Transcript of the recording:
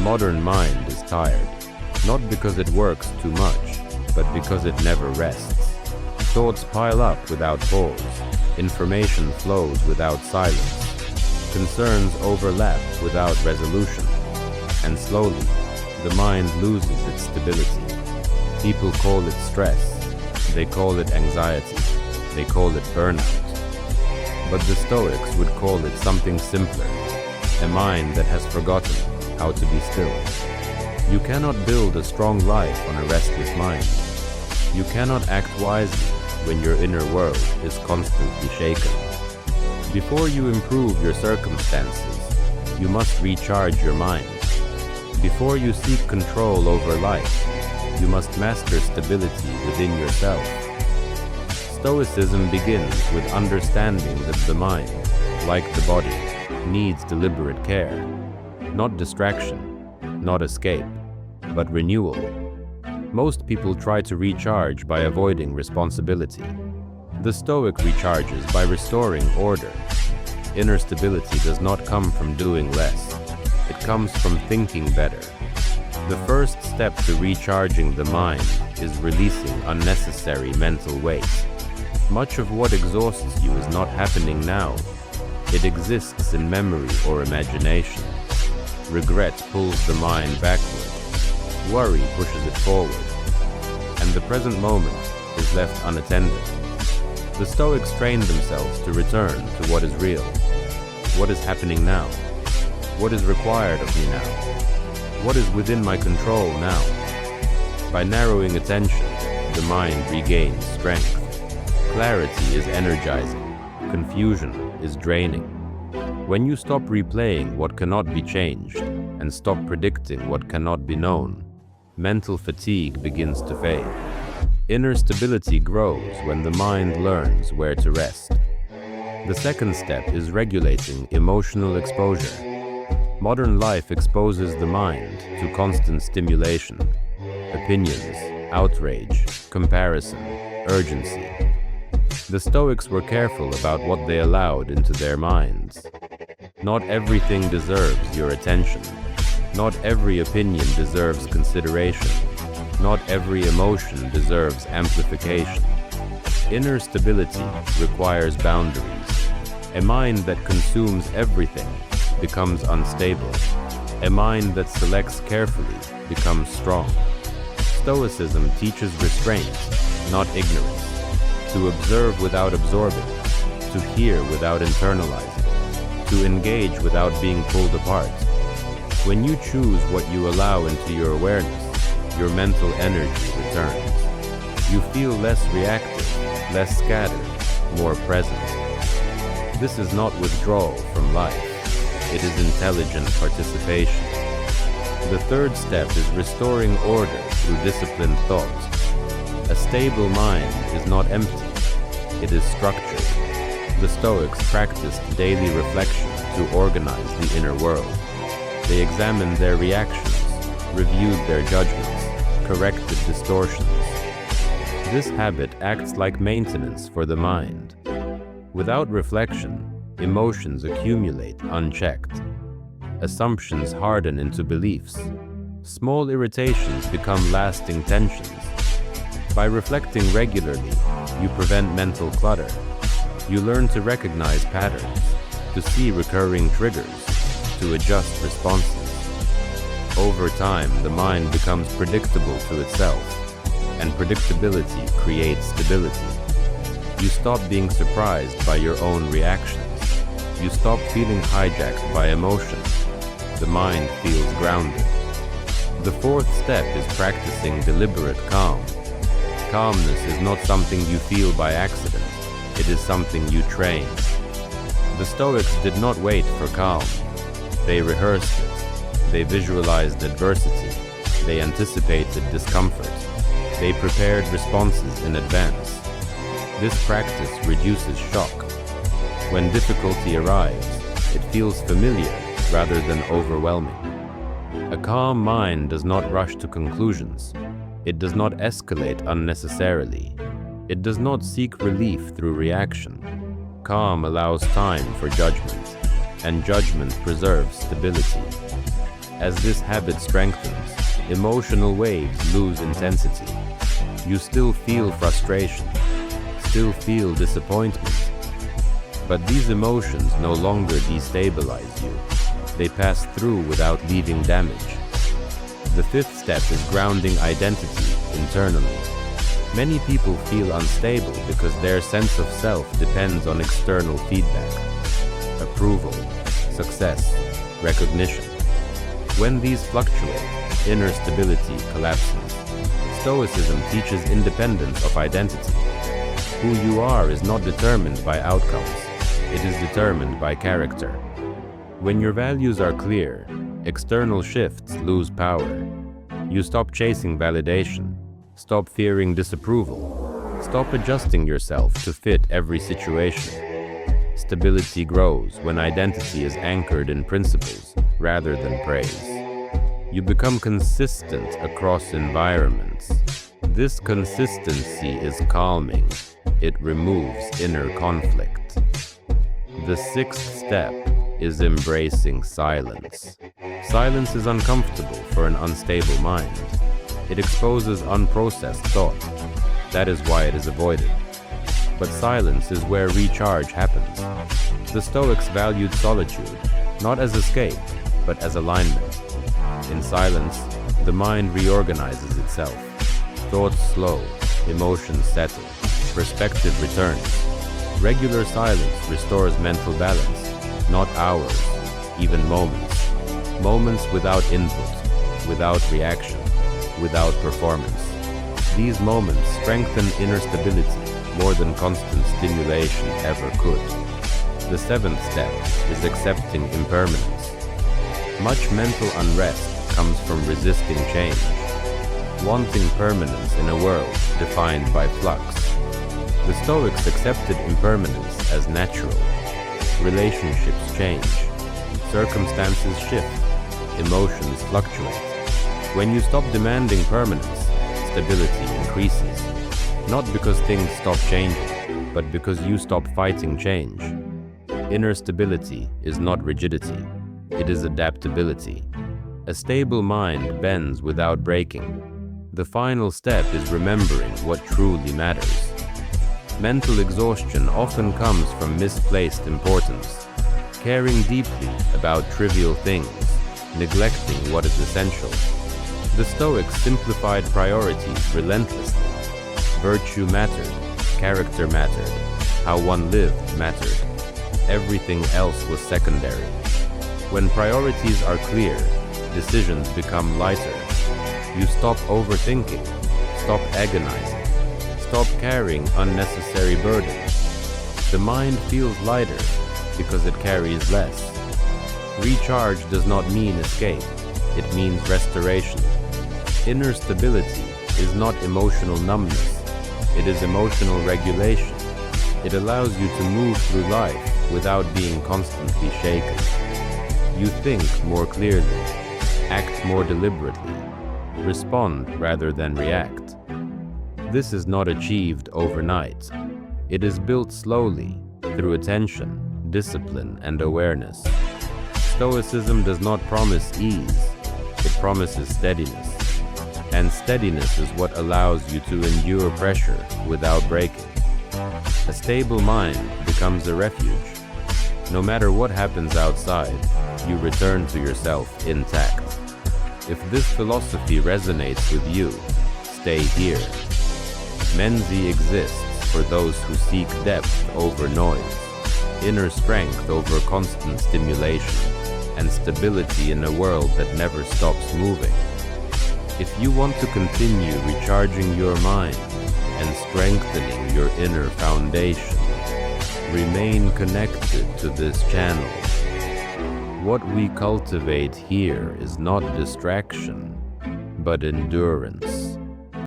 modern mind is tired, not because it works too much, but because it never rests. Thoughts pile up without pause, information flows without silence, concerns overlap without resolution, and slowly, the mind loses its stability. People call it stress, they call it anxiety, they call it burnout. But the Stoics would call it something simpler, a mind that has forgotten how to be still. You cannot build a strong life on a restless mind. You cannot act wisely when your inner world is constantly shaken. Before you improve your circumstances, you must recharge your mind. Before you seek control over life, you must master stability within yourself. Stoicism begins with understanding that the mind, like the body, needs deliberate care. Not distraction, not escape, but renewal. Most people try to recharge by avoiding responsibility. The Stoic recharges by restoring order. Inner stability does not come from doing less. It comes from thinking better. The first step to recharging the mind is releasing unnecessary mental weight. Much of what exhausts you is not happening now. It exists in memory or imagination. Regret pulls the mind backward. Worry pushes it forward. And the present moment is left unattended. The Stoics trained themselves to return to what is real. What is happening now? What is required of me now? What is within my control now? By narrowing attention, the mind regains strength. Clarity is energizing. Confusion is draining. When you stop replaying what cannot be changed and stop predicting what cannot be known, mental fatigue begins to fade. Inner stability grows when the mind learns where to rest. The second step is regulating emotional exposure. Modern life exposes the mind to constant stimulation, opinions, outrage, comparison, urgency. The Stoics were careful about what they allowed into their minds. Not everything deserves your attention. Not every opinion deserves consideration. Not every emotion deserves amplification. Inner stability requires boundaries. A mind that consumes everything becomes unstable. A mind that selects carefully becomes strong. Stoicism teaches restraint, not ignorance. To observe without absorbing, to hear without internalizing, to engage without being pulled apart. When you choose what you allow into your awareness, your mental energy returns. You feel less reactive, less scattered, more present. This is not withdrawal from life. It is intelligent participation. The third step is restoring order through disciplined thought. A stable mind is not empty. It is structured. The Stoics practiced daily reflection to organize the inner world. They examined their reactions, reviewed their judgments, corrected distortions. This habit acts like maintenance for the mind. Without reflection, emotions accumulate unchecked. Assumptions harden into beliefs. Small irritations become lasting tensions. By reflecting regularly, you prevent mental clutter. You learn to recognize patterns, to see recurring triggers, to adjust responses. Over time, the mind becomes predictable to itself, and predictability creates stability. You stop being surprised by your own reactions. You stop feeling hijacked by emotion. The mind feels grounded. The fourth step is practicing deliberate calm. Calmness is not something you feel by accident. It is something you train. The Stoics did not wait for calm. They rehearsed it. They visualized adversity. They anticipated discomfort. They prepared responses in advance. This practice reduces shock. When difficulty arrives, it feels familiar rather than overwhelming. A calm mind does not rush to conclusions. It does not escalate unnecessarily. It does not seek relief through reaction. Calm allows time for judgment, and judgment preserves stability. As this habit strengthens, emotional waves lose intensity. You still feel frustration, still feel disappointment, but these emotions no longer destabilize you. They pass through without leaving damage. The fifth step is grounding identity internally. Many people feel unstable because their sense of self depends on external feedback, approval, success, recognition. When these fluctuate, inner stability collapses. Stoicism teaches independence of identity. Who you are is not determined by outcomes. It is determined by character. When your values are clear, external shifts lose power. You stop chasing validation, stop fearing disapproval, stop adjusting yourself to fit every situation. Stability grows when identity is anchored in principles rather than praise. You become consistent across environments. This consistency is calming. It removes inner conflict. The sixth step is embracing silence. Silence is uncomfortable for an unstable mind. It exposes unprocessed thought. That is why it is avoided. But silence is where recharge happens. The Stoics valued solitude, not as escape, but as alignment. In silence, the mind reorganizes itself. Thoughts slow, emotions settle, perspective returns. Regular silence restores mental balance, not hours, even moments. Moments without input, without reaction, without performance. These moments strengthen inner stability more than constant stimulation ever could. The seventh step is accepting impermanence. Much mental unrest comes from resisting change, wanting permanence in a world defined by flux. The Stoics accepted impermanence as natural. Relationships change, circumstances shift, emotions fluctuate. When you stop demanding permanence, stability increases. Not because things stop changing, but because you stop fighting change. Inner stability is not rigidity, it is adaptability. A stable mind bends without breaking. The final step is remembering what truly matters. Mental exhaustion often comes from misplaced importance, caring deeply about trivial things, neglecting what is essential. The Stoics simplified priorities relentlessly. Virtue mattered, character mattered, how one lived mattered. Everything else was secondary. When priorities are clear, decisions become lighter. You stop overthinking, stop agonizing, stop carrying unnecessary burdens. The mind feels lighter because it carries less. Recharge does not mean escape, it means restoration. Inner stability is not emotional numbness, it is emotional regulation. It allows you to move through life without being constantly shaken. You think more clearly, act more deliberately, respond rather than react. This is not achieved overnight. It is built slowly through attention, discipline, and awareness. Stoicism does not promise ease, it promises steadiness. And steadiness is what allows you to endure pressure without breaking. A stable mind becomes a refuge. No matter what happens outside, you return to yourself intact. If this philosophy resonates with you, stay here. Menzi exists for those who seek depth over noise, inner strength over constant stimulation, and stability in a world that never stops moving. If you want to continue recharging your mind and strengthening your inner foundation, remain connected to this channel. What we cultivate here is not distraction, but endurance.